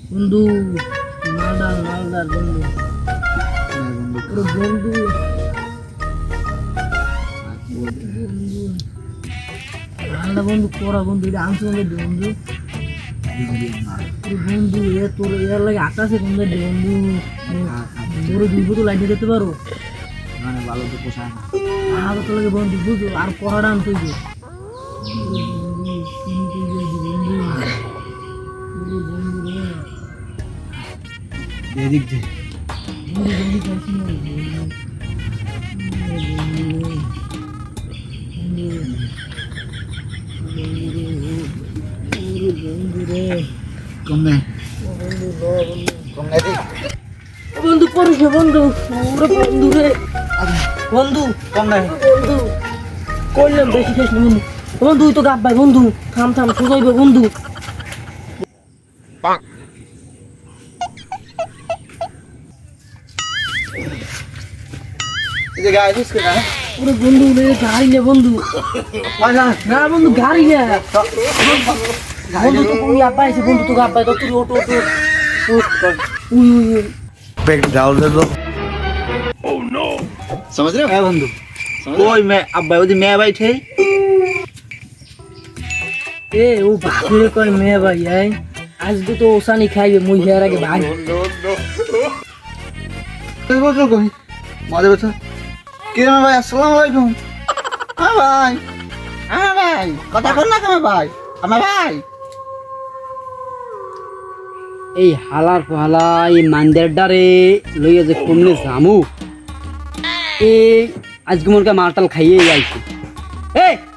বন্ধু মালদার মালদার বন্ধু বন্ধু মালদা বন্ধু পড়া বন্ধু এটা আনছে বন্ধু বন্ধু বন্ধু এ তোর এর লাগে আকাশে বন্ধু বন্ধু বড় দুই বোতল লাইনে যেতে পারো মানে ভালো তো পোষায় না আর তো লাগে বন্ধু বুঝো আর পড়াটা আনতে বন্ধু এদিক যে কমনে কমনে দি বন্ধু পড়িস বন্ধু ওরে বন্ধু রে বন্ধু কমনে বন্ধু করলাম বেশি খেস না বন্ধু বন্ধু তুই তো গাব ভাই বন্ধু থাম থাম সোজাইবে বন্ধু এই যে গাড়ি দিস না ওরে বন্ধু রে গাড়ি নে বন্ধু না বন্ধু গাড়ি নে বন্ধু তো কই আব্বাইছে বন্ধু তো গাব ভাই তো তুই ওটো ওটো पेट डाल दे दो ओह नो समझ रहे हो है बंधु कोई मैं अब भाई मैं बैठे এ ও বাপরে কই মেয়ে ভাই আই আজকে তো ওসানি খাইবে মুই হের আগে ভাই বলছো কই মাঝে বলছো কি রে ভাই আসসালামু আলাইকুম হ্যাঁ ভাই কথা কর না কেন ভাই আমার ভাই এই হালার ফালা এই মান্দের ডারে লইয়া যে কমলে জামু এই আজকে মনকে মালটাল খাইয়ে যাইছে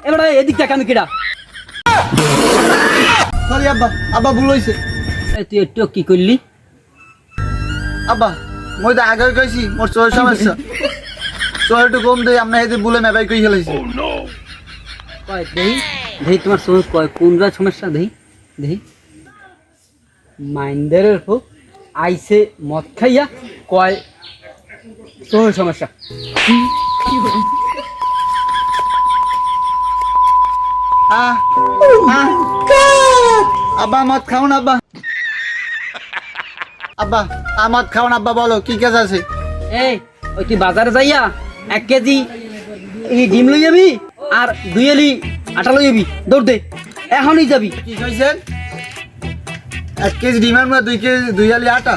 এবার এদিক দেখ আমি কিডা সরি আব্বা আব্বা ভুল হইছে তুই একটু কি করলি আব্বা মই তো আগে কইছি মোর চোর সমস্যা চোর একটু কম দেই আমরা এতে ভুলে মেবাই কই হেলাইছি কয় দেহি দেহি তোমার সময় কয় কোন যা সমস্যা দেহি দেহি মাইন্ডারের হোক আইসে মদ খাইয়া কয় তোর সমস্যা আব্বা মদ খাওন আব্বা আব্বা মদ খাওন আব্বা বলো কি কাজ আছে এই ওই তুই বাজারে যাইয়া 1 কেজি এই ডিম লই যাবি আর 2 এলি আটা লই যাবি দৌড় দে এখনই যাবি কি কইছেন 1 কেজি ডিমের মধ্যে 2 কেজি 2 আলি আটা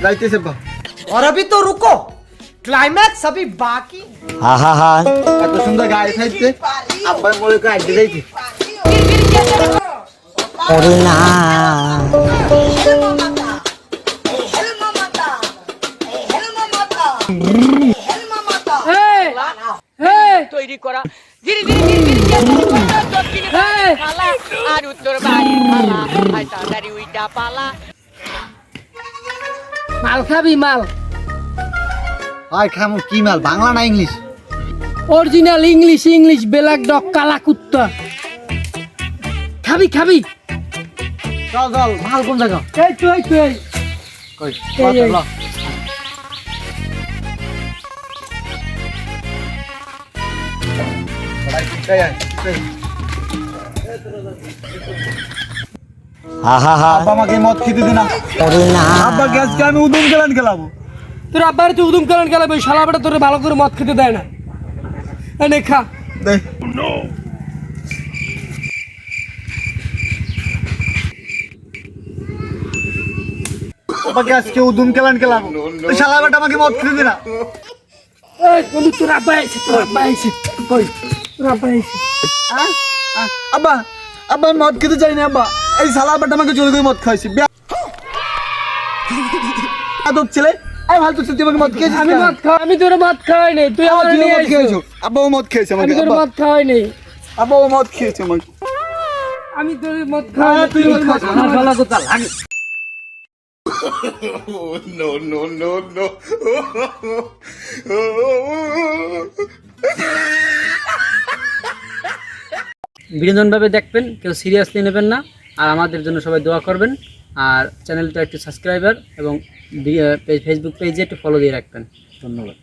যাইতেছে বা और अभी तो रुको क्लाइमैक्स अभी बाकी এত সুন্দর গাড়ি খাইতে আব্বা মোরে কই আইতে যাইতে তৈরি করা ধীরে ধীরে আর উত্তর বাড়ি পালা হয় তাড়াতাড়ি উইটা পালা মাল খাবি মাল আয় খামু কি মাল বাংলা না English original English English black dog কালা কুত্তা খাবি খাবি চল চল মাল কোন জায়গা এই তুই কই এই। ল আব্বা আমাকে মদ খেতে দে না আব্বা গ্যাস কে আমি উদুম গেলান খেলাবো তোর আব্বার তুই উদুম কারণ গেলে ওই শালা বেটা তোর ভালো করে মদ খেতে দেয় না এনে খা দে আব্বা গ্যাস কে উদুম গেলান খেলাবো ওই শালা বেটা আমাকে মদ খেতে দে না এই বন্ধু তোর আব্বা আইছে কই তোর আব্বা আইছে আব্বা আব্বা আমি মদ খেতে চাই না আব্বা এই শালা বেটা আমাকে চলে গিয়ে মদ খাইছি আদব ছেলে এই ফালতু ছেলে তুই আমাকে মদ খেয়েছিস আমি মদ খাওয়া আমি তোর মদ খাওয়াই নাই তুই আমার তুই নিয়ে মদ আইছিস খেয়েছো আব্বা ও মদ খেয়েছে আমাকে আমি তোর আব্বা মদ খাওয়াই নাই আব্বা ও মদ খেয়েছে আমাকে আমি তোর মদ খাওয়াই নাই, তুই মদ মদ খাওয়া আমার গলা কোথা লাগে বিনোদনভাবে দেখবেন কেউ সিরিয়াসলি নেবেন না আর আমাদের জন্য সবাই দোয়া করবেন আর চ্যানেলটা একটু সাবস্ক্রাইবার এবং ফেসবুক পেজে একটু ফলো দিয়ে রাখবেন ধন্যবাদ।